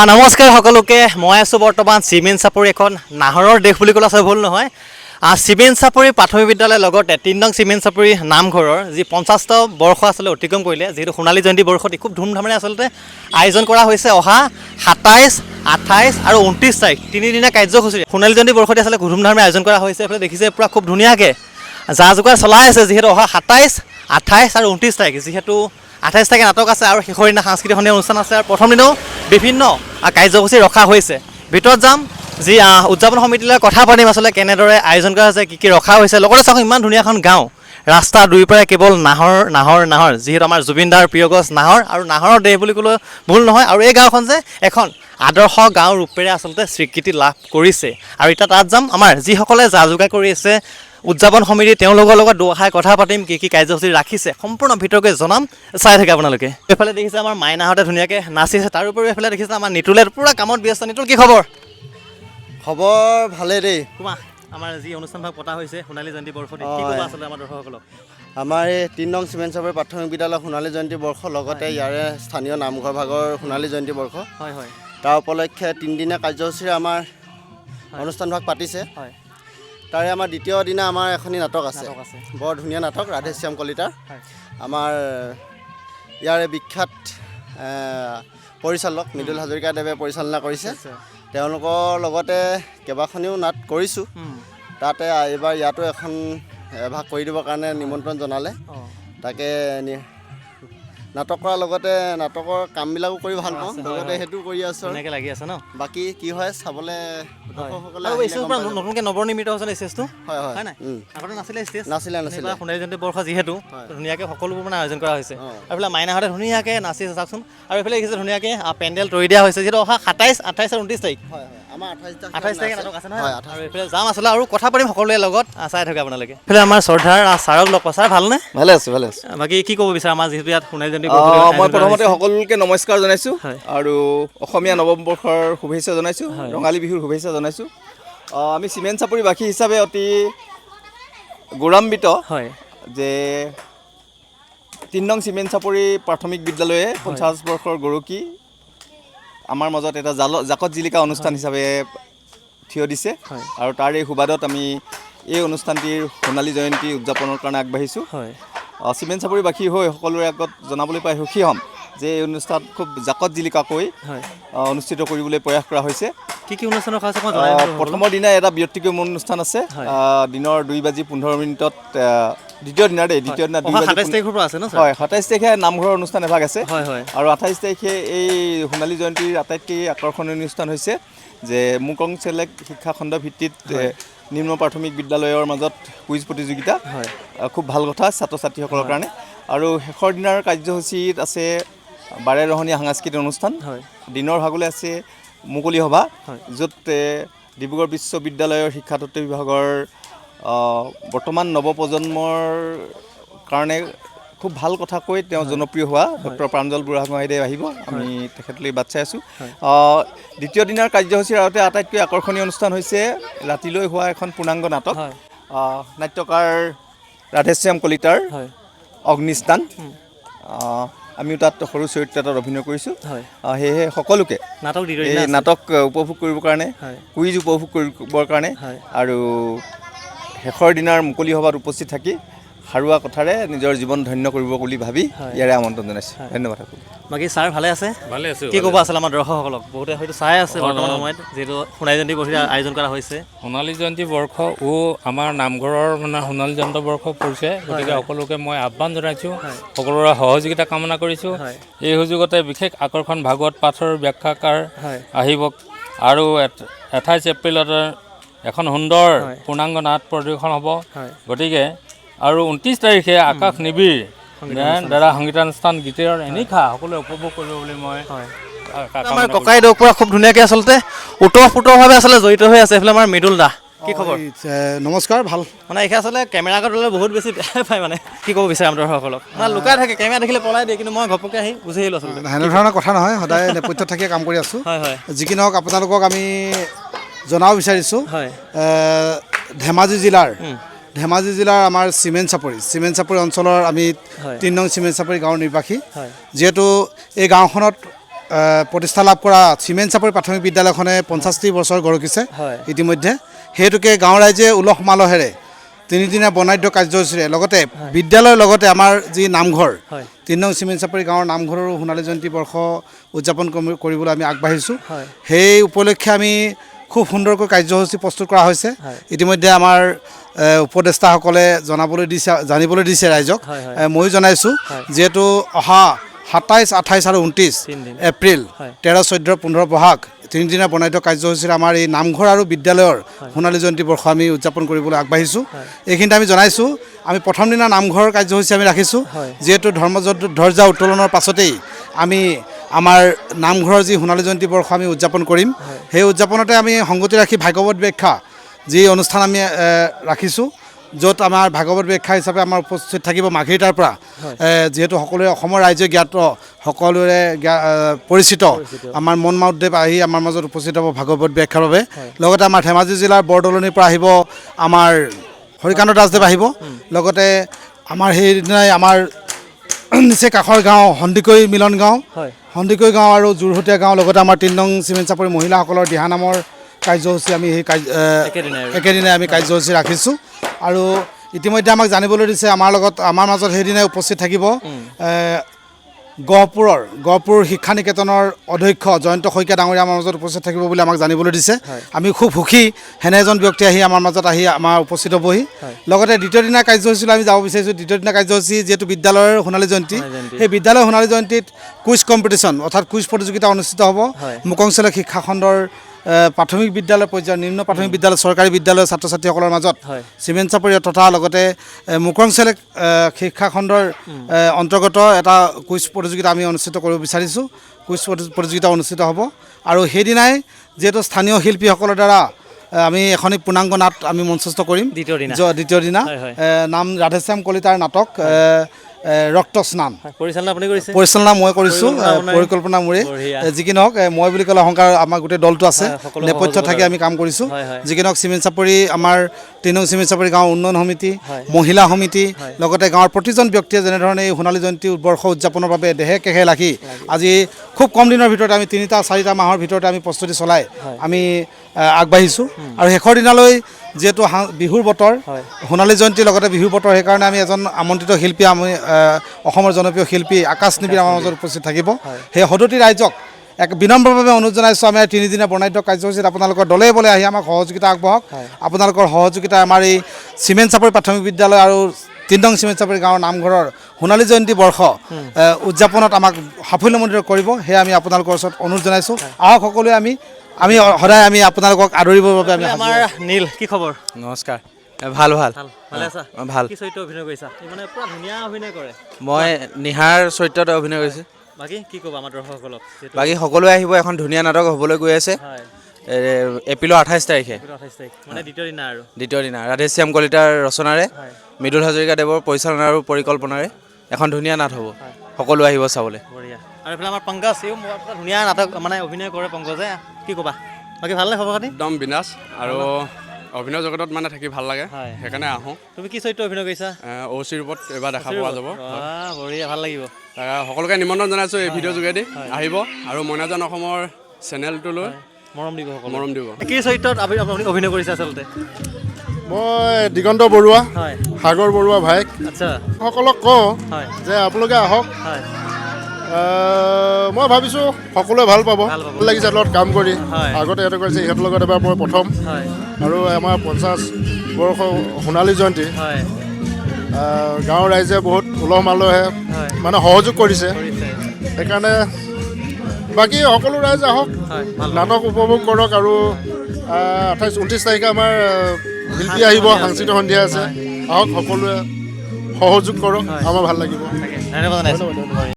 নমস্কাৰ সকলোকে মই আছোঁ বৰ্তমান চিমেণ্ট চাপৰি এখন নাহৰৰ দেশ বুলি ক'লে ভুল নহয়। চিমেণ্ট চাপৰি প্ৰাথমিক বিদ্যালয়ৰ লগতে ৩ নং চিমেণ্ট চাপৰি নামঘৰৰ যি ৫০তম বৰ্ষ আচলতে অতিক্ৰম কৰিলে, যিহেতু সোণালী জয়ন্তী বৰ্ষত খুব ধুমধামেৰে আচলতে আয়োজন কৰা হৈছে। অহা ২৭, ২৮ আৰু ২৯ তাৰিখ তিনিদিনীয়া কাৰ্যসূচী সোণালী জয়ন্তী বৰ্ষতে আচলতে ধুমধামেৰে আয়োজন কৰা হৈছে। এইফালে দেখিছে পূৰা খুব ধুনীয়াকৈ যা যোগাৰ চলাই আছে, যিহেতু অহা ২৭, ২৮ আৰু ২৯ তাৰিখ, যিহেতু ২৮ তাৰিখে নাটক আছে আৰু শেষৰ দিনা সাংস্কৃতিক সন্ধিয়া অনুষ্ঠান আছে আৰু প্ৰথম দিনাও বিভিন্ন কাৰ্যসূচী ৰখা হৈছে। ভিতৰত যাম, যি উদযাপন সমিতিলৈ কথা পাতিম আচলতে কেনেদৰে আয়োজন কৰা হৈছে, কি ৰখা হৈছে। লগতে চাওক ইমান ধুনীয়া এখন গাঁও, ৰাস্তা দুয়োপাৰে কেৱল নাহৰ, যিহেতু আমাৰ জুবিন দাৰ প্ৰিয় গছ নাহৰ আৰু নাহৰৰ দেশ বুলি ক'লেও ভুল নহয়। আৰু এই গাঁওখন যে এখন আদৰ্শ গাঁও ৰূপেৰে আচলতে স্বীকৃতি লাভ কৰিছে। আৰু এতিয়া তাত যাম, আমাৰ যিসকলে যা যোগাৰ কৰি আছে উদযাপন সমিতি, তেওঁলোকৰ লগত দুআষাৰ কথা পাতিম, কি কাৰ্যসূচী ৰাখিছে সম্পূৰ্ণ ভিতৰকৈ জনাম। চাই থাকে আপোনালোকে। এইফালে দেখিছে আমাৰ মাইনাহঁতে ধুনীয়াকৈ নাচিছে, তাৰোপৰি এইফালে দেখিছে আমাৰ নিতুলে পূৰা কামত ব্যস্ত। নিতুল, কি খবৰ? খবৰ ভালেই দেই। কোৱা, আমাৰ যি অনুষ্ঠানভাগ পতা হৈছে সোণালী জয়ন্তী বৰ্ষত, কি ক'বা আচলতে আমাৰ দৰ্শকসকলক? আমাৰ এই ৩ নং চিমেণ্ট চাপৰি প্ৰাথমিক বিদ্যালয় সোণালী জয়ন্তী বৰ্ষ, লগতে ইয়াৰে স্থানীয় নামঘৰ ভাগৰ সোণালী জয়ন্তী বৰ্ষ। হয় হয়। তাৰ উপলক্ষে 3 দিনীয়া কাৰ্যসূচীৰে আমাৰ অনুষ্ঠানভাগ পাতিছে। হয়। তাৰে আমাৰ দ্বিতীয় দিনা আমাৰ এখনি নাটক আছে, বৰ ধুনীয়া নাটক, ৰাধেশ্যাম কলিতাৰ। আমাৰ ইয়াৰে বিখ্যাত পৰিচালক মৃদুল হাজৰিকাদেৱে পৰিচালনা কৰিছে। তেওঁলোকৰ লগতে কেইবাখনিও নাট কৰিছোঁ। তাতে এইবাৰ ইয়াতো এখন এভাগ কৰি দিবৰ কাৰণে নিমন্ত্ৰণ জনালে। তাকে নাটক কৰাৰ লগতে নাটকৰ কামবিলাকো কৰি ভাল পাওঁ, লগতে সেইটো কৰি আছোঁ। এনেকৈ লাগি আছে ন? বাকী কি হয় চাবলৈ দৰ্শকসকলে নতুনকৈ নৱনিৰ্মিত হৈছে ষ্টেজটো। হয় হয় নাই আগতে নাছিলে ষ্টেজ? নাছিলে। সোণালী জয়ন্তী বৰ্ষ যিহেতু ধুনীয়াকৈ সকলোবোৰ মানে আয়োজন কৰা হৈছে। আৰু এইফালে মাইনাহঁতে ধুনীয়াকৈ নাচিছে চাওকচোন। আৰু এইফালে দেখিছে ধুনীয়াকৈ পেণ্ডেল তৰি দিয়া হৈছে, যিহেতু অহা ২৭, ২৮ আৰু ২৯ তাৰিখ। আমাৰ ২৮ তাৰিখে নাটক আছে নহয়। আৰু এইফালে যাম আচলতে আৰু কথা পাতিম সকলোৰে লগত। চাই থাকে আপোনালোকে। এইফালে আমাৰ শ্ৰদ্ধাৰ ছাৰক লগ পাই। ছাৰ ভালনে? ভালে আছোঁ। বাকী কি ক'ব বিচাৰে আমাৰ যিহেতু ইয়াত সোণালী জয়ন্তী? মই প্ৰথমতে সকলোকে নমস্কাৰ জনাইছোঁ আৰু অসমীয়া নৱবৰ্ষৰ শুভেচ্ছা জনাইছোঁ, ৰঙালী বিহুৰ শুভেচ্ছা জনাইছোঁ। আমি চিমেণ্ট চাপৰিবাসী হিচাপে অতি গৌৰৱান্বিত যে ৩ নং চিমেণ্ট চাপৰি প্ৰাথমিক বিদ্যালয়ে ৫০ বৰ্ষৰ গৰকি আমাৰ মাজত এটা জাকত জিলিকা অনুষ্ঠান হিচাপে থিয় দিছে। আৰু তাৰ এই সুবাদত আমি এই অনুষ্ঠানটিৰ সোণালী জয়ন্তী উদযাপনৰ কাৰণে আগবাঢ়িছোঁ। চিমেণ্ট চাপৰিবাসী হৈ সকলোৰে আগত জনাবলৈ পাই সুখী হ'ম যে এই অনুষ্ঠান খুব জাকত জিলিকাকৈ অনুষ্ঠিত কৰিবলৈ প্ৰয়াস কৰা হৈছে। কি অনুষ্ঠান ৰখা আছে? প্ৰথমৰ দিনা এটা ব্যক্তিগত অনুষ্ঠান আছে দিনৰ 2:15 দ্বিতীয় দিনা ২৭ তাৰিখৰ পৰা আছে ন? হয়, ২৭ তাৰিখে নামঘৰৰ অনুষ্ঠান এভাগ আছে। আৰু ২৮ তাৰিখে এই সোণালী জয়ন্তীৰ আটাইতকৈ আকৰ্ষণীয় অনুষ্ঠান হৈছে যে মুকং চেলেক শিক্ষাখণ্ড ভিত্তিত নিম্ন প্ৰাথমিক বিদ্যালয়ৰ মাজত কুইজ প্ৰতিযোগিতা। খুব ভাল কথা ছাত্ৰ ছাত্ৰীসকলৰ কাৰণে। আৰু শেষৰ দিনাৰ কাৰ্যসূচীত আছে বাৰেৰহণীয়া সাংস্কৃতিক অনুষ্ঠান। দিনৰ ভাগলৈ আছে মুকলি সভা, য'ত ডিব্ৰুগড় বিশ্ববিদ্যালয়ৰ শিক্ষাতত্ত্ব বিভাগৰ বৰ্তমান নৱপ্ৰজন্মৰ কাৰণে খুব ভাল কথা কৈ তেওঁ জনপ্ৰিয় হোৱা ডক্টৰ প্ৰাঞ্জল বুঢ়াগোহাঁইদেৱ আহিব। আমি তেখেতলৈ বাট চাই আছোঁ। দ্বিতীয় দিনাৰ কাৰ্যসূচীৰ আগতে আটাইতকৈ আকৰ্ষণীয় অনুষ্ঠান হৈছে ৰাতিলৈ হোৱা এখন পূৰ্ণাংগ নাটক, নাট্যকাৰ ৰাধেশ্যাম কলিতাৰ অগ্নিস্থান। আমিও তাত সৰু চৰিত্ৰ এটাত অভিনয় কৰিছোঁ। সেয়েহে সকলোকে এই নাটক উপভোগ কৰিবৰ কাৰণে, কুইজ উপভোগ কৰিবৰ কাৰণে আৰু শেষৰ দিনাৰ মুকলি সভাত উপস্থিত থাকি সাৰুৱা কথাৰে নিজৰ জীৱন ধন্য কৰিব বুলি ভাবি ইয়াৰে আমন্ত্ৰণ জনাইছোঁ। ধন্যবাদ। বাকী ছাৰ ভালে আছে? ভালে আছোঁ। কি ক'ব আছিলে আমাৰ দৰ্শকসকলক? বহুতে হয়তো চাই আছে বৰ্তমান সময়ত, যিহেতু সোণালী জয়ন্তী বৰ্ষ আয়োজন কৰা হৈছে। সোণালী জয়ন্তী বৰ্ষ আমাৰ নামঘৰৰ মানে সোণালী জয়ন্তী বৰ্ষ পৰিছে, গতিকে সকলোকে মই আহ্বান জনাইছোঁ, সকলোৰে সহযোগিতা কামনা কৰিছোঁ। এই সুযোগতে বিশেষ আকৰ্ষণ ভাগৱত পাঠৰ ব্যাখ্যাকাৰ আহিব আৰু ২৮ এপ্ৰিলত এখন সুন্দৰ পূৰ্ণাংগ নাট প্ৰদৰ্শন হ'ব। গতিকে আৰু ২৯ তাৰিখে আকাশ নিবিড় দ্বাৰা সংগীতানুষ্ঠান গীতৰ এনিশা সকলোৱে উপভোগ কৰিব বুলি মই আমাৰ ককাইদেউ পৰা খুব ধুনীয়াকৈ আচলতে ওতঃপ্ৰোতভাৱে আচলতে জড়িত হৈ আছে। এইফালে আমাৰ মৃদুল দা, কি খবৰ? নমস্কাৰ। ভাল মানে এইখন আচলতে কেমেৰা আগত ল'লে বহুত বেছি বেয়া পায়, মানে কি ক'ব বিচাৰে আমাৰ দৰ্শকসকলক? মানে লুকাই থাকে, কেমেৰা দেখিলে পলাই দিয়ে, কিন্তু মই ঘপককৈ আহি বুজি আহিলোঁ আচলতে। সেনেধৰণৰ কথা নহয়, সদায় নেপথ্যত থাকিয়ে কাম কৰি আছোঁ। যি কি নহওক আপোনালোকক আমি জনাব বিচাৰিছোঁ, ধেমাজি জিলাৰ আমাৰ চিমেণ্ট চাপৰি অঞ্চলৰ আমি ৩ নং চিমেণ্ট চাপৰি গাঁৱৰ নিবাসী। যিহেতু এই গাঁওখনত প্ৰতিষ্ঠা লাভ কৰা চিমেণ্ট চাপৰি প্ৰাথমিক বিদ্যালয়খনে 50টি বছৰ গৰকিছে ইতিমধ্যে। সেইটোকে গাঁৱৰ ৰাইজে উলহ মালহেৰে 3 দিনীয়া বৰ্ণাঢ্য কাৰ্যসূচীৰে লগতে বিদ্যালয়ৰ লগতে আমাৰ যি নামঘৰ 3 নং চিমেণ্ট চাপৰি গাঁৱৰ নামঘৰৰো সোণালী জয়ন্তী বৰ্ষ উদযাপন কৰিবলৈ আমি আগবাঢ়িছোঁ। সেই উপলক্ষে আমি খুব সুন্দৰকৈ কাৰ্যসূচী প্ৰস্তুত কৰা হৈছে। ইতিমধ্যে আমাৰ উপদেষ্টাসকলে জানিবলৈ দিছে ৰাইজক। ময়ো জনাইছোঁ যিহেতু অহা 27, 28 আৰু 29 এপ্ৰিল 13, 14, 15 বহাগ 3 দিনীয়া বৰ্ণাঢ্য কাৰ্যসূচীৰে আমাৰ এই নামঘৰ আৰু বিদ্যালয়ৰ সোণালী জয়ন্তী বৰ্ষ আমি উদযাপন কৰিবলৈ আগবাঢ়িছোঁ। এইখিনিতে আমি জনাইছোঁ আমি প্ৰথম দিনা নামঘৰৰ কাৰ্যসূচী আমি ৰাখিছোঁ যিহেতু ধ্বজা উত্তোলনৰ পাছতেই আমি আমাৰ নামঘৰৰ যি সোণালী জয়ন্তী বৰ্ষ আমি উদযাপন কৰিম। সেই উদযাপনতে আমি সংগতি ৰাখি ভাগৱত ব্যাখ্যা যি অনুষ্ঠান আমি ৰাখিছোঁ, য'ত আমাৰ ভাগৱত ব্যাখ্যা হিচাপে আমাৰ উপস্থিত থাকিব মাঘেৰিটাৰ পৰা। যিহেতু সকলোৱে অসমৰ ৰাইজে জ্ঞাত সকলোৰে পৰিচিত আমাৰ মন মাধৱদেৱ আহি আমাৰ মাজত উপস্থিত হ'ব ভাগৱত ব্যাখ্যাৰ বাবে। লগতে আমাৰ ধেমাজি জিলাৰ বৰদলনিৰ পৰা আহিব আমাৰ হৰিকান্ত দাসদেৱ আহিব। লগতে আমাৰ সেইদিনাই আমাৰ নিচেই কাষৰ গাঁও সন্দিকৈ মিলন গাঁও, সন্দিকৈ গাঁও আৰু যোৰহতীয়া গাঁও, লগতে আমাৰ 3 নং চিমেণ্ট চাপৰি মহিলাসকলৰ দিহানামৰ কাৰ্যসূচী আমি সেই একেদিনাই আমি কাৰ্যসূচী ৰাখিছোঁ। আৰু ইতিমধ্যে আমাক জানিবলৈ দিছে আমাৰ মাজত সেইদিনাই উপস্থিত থাকিব গহপুৰ শিক্ষা নিকেতনৰ অধ্যক্ষ জয়ন্ত শইকীয়া ডাঙৰীয়া আমাৰ মাজত উপস্থিত থাকিব বুলি আমাক জানিবলৈ দিছে। আমি খুব সুখী হেনে এজন ব্যক্তি আহি আমাৰ মাজত আমাৰ উপস্থিত হ'বহি। লগতে দ্বিতীয় দিনা কাৰ্যসূচীলৈ আমি যাব বিচাৰিছোঁ। দ্বিতীয় দিনা কাৰ্যসূচী যিহেতু বিদ্যালয়ৰ সোণালী জয়ন্তী, সেই বিদ্যালয়ৰ সোণালী জয়ন্তীত কুইজ কম্পিটিশ্যন অৰ্থাৎ কুইজ প্ৰতিযোগিতা অনুষ্ঠিত হ'ব। মুকংচলেক শিক্ষাখণ্ডৰ প্ৰাথমিক বিদ্যালয় পৰ্যায়ৰ নিম্ন প্ৰাথমিক বিদ্যালয় চৰকাৰী বিদ্যালয়ৰ ছাত্ৰ ছাত্ৰীসকলৰ মাজত চিমেণ্ট চাপৰি তথা লগতে মুকংচলেক শিক্ষাখণ্ডৰ অন্তৰ্গত এটা কুইজ প্ৰতিযোগিতা আমি অনুষ্ঠিত কৰিব বিচাৰিছোঁ। কুইজ প্ৰতিযোগিতা অনুষ্ঠিত হ'ব আৰু সেইদিনাই যিহেতু স্থানীয় শিল্পীসকলৰ দ্বাৰা আমি এখনি পূৰ্ণাংগ নাট আমি মঞ্চস্থ কৰিম। দ্বিতীয় দিনা নাম ৰাধেশ্যাম কলিতাৰ নাটক ৰক্ত স্নান পৰিচালনা মই কৰিছোঁ, পৰিকল্পনা মোৰে। যি কি নহওক মই বুলি ক'লে অহংকাৰ আমাৰ গোটেই দলটো আছে, নেপথ্য থাকি আমি কাম কৰিছোঁ। যি কি নহওক চিমেণ্ট চাপৰি আমাৰ 3 নং চিমেণ্ট চাপৰি গাঁও উন্নয়ন সমিতি, মহিলা সমিতি, লগতে গাঁৱৰ প্ৰতিজন ব্যক্তিয়ে যেনেধৰণে এই সোণালী জয়ন্তী বৰ্ষ উদযাপনৰ বাবে দেহে কেহে লাগি আজি খুব কম দিনৰ ভিতৰতে আমি 3-4 মাহৰ ভিতৰতে আমি প্ৰস্তুতি চলাই আমি আগবাঢ়িছোঁ। আৰু শেষৰ দিনালৈ যিহেতু বিহুৰ বতৰ, সোণালী জয়ন্তীৰ লগতে বিহুৰ বতৰ, সেইকাৰণে আমি এজন আমন্ত্ৰিত শিল্পী আমি অসমৰ জনপ্ৰিয় শিল্পী আকাশ নিবিড় আমাৰ মাজত উপস্থিত থাকিব। সেই সদতি ৰাইজক এক বিনম্ৰভাৱে অনুৰোধ জনাইছোঁ আমি 3 দিনীয়া বৰ্ণাঢ্য কাৰ্যসূচীত আপোনালোকৰ দলে বলে আহি আমাক সহযোগিতা আগবঢ়াওক। আপোনালোকৰ সহযোগিতা আমাৰ এই চিমেণ্ট চাপৰি প্ৰাথমিক বিদ্যালয় আৰু 3 নং চিমেণ্ট চাপৰি গাঁৱৰ নামঘৰৰ সোণালী জয়ন্তী বৰ্ষ উদযাপনত আমাক সাফল্যমণ্ডিত কৰিব, সেয়া আমি আপোনালোকৰ ওচৰত অনুৰোধ জনাইছোঁ। আহক সকলোৱে আমি সদায় আমি আপোনালোকক আদৰিবৰ বাবে আমি আমাৰ নীল, কি খবৰ? নমস্কাৰ। ভাল ভাল ভালে আছা? ভাল। কি চৰিত্ৰ অভিনয় কৰিছা? মানে পুৰা ধুনীয়া অভিনয় কৰে। মই নিহাৰ চৰিত্ৰত অভিনয় কৰিছোঁ। বাকী কি ক'বা আমাৰ দৰ্শকসকলক? বাকী সকলোৱে আহিব, এখন ধুনীয়া নাটক হ'বলৈ গৈ আছে এপ্ৰিলৰ 28 তাৰিখে, 28 তাৰিখ মানে দ্বিতীয় দিনা আৰু দ্বিতীয় দিনা ৰাধেশ্যাম কলিতাৰ ৰচনাৰে মৃদুল হাজৰিকাদেৱৰ পৰিচালনা আৰু পৰিকল্পনাৰে এখন ধুনীয়া নাট হ'ব। সকলো আহিব চাবলৈ। বঢ়িয়া। আৰু এইফালে আমাৰ পংকজ, ধুনীয়া নাটক মানে অভিনয় কৰে পংকজে, কি ক'বা? বাকী ভালনে খবৰ খাতি? একদম বিন্দাছ আৰু অভিনয় জগতত মানে থাকি ভাল লাগে, সেইকাৰণে আহোঁ। তুমি কি চৰিত্ৰ অভিনয় কৰিছা? OC ৰূপত এইবাৰ দেখা পোৱা যাব। বঢ়িয়া, ভাল লাগিব। সকলোকে নিমন্ত্ৰণ জনাইছোঁ এই ভিডিঅ' যোগেদি, আহিব আৰু মইনাজান অসমৰ চেনেলটোলৈ মৰম দিব। মৰম দিব। কি চৰিত্ৰত অভিনয় কৰিছে আচলতে? মই দিগন্ত বৰুৱা, সাগৰ বৰুৱা ভাইক। আচ্ছা, সকলক কওঁ যে আপোনালোকে আহক। মই ভাবিছোঁ সকলোৱে ভাল পাব, ভাল লাগিছে লগত কাম কৰি। আগতে সিহঁতে কৰিছে, সিহঁতৰ লগত এবাৰ মই প্ৰথম। আৰু আমাৰ 50 বৰ্ষ সোণালী জয়ন্তী গাঁৱৰ ৰাইজে বহুত উলহ মালহে মানে সহযোগ কৰিছে। সেইকাৰণে বাকী সকলো ৰাইজ আহক, নাটক উপভোগ কৰক। আৰু 28-29 তাৰিখে আমাৰ শিল্পী আহিব, সাংস্কৃতিক সন্ধিয়া আছে। আহক সকলোৱে সহযোগ কৰক, আমাৰ ভাল লাগিব। ধন্যবাদ।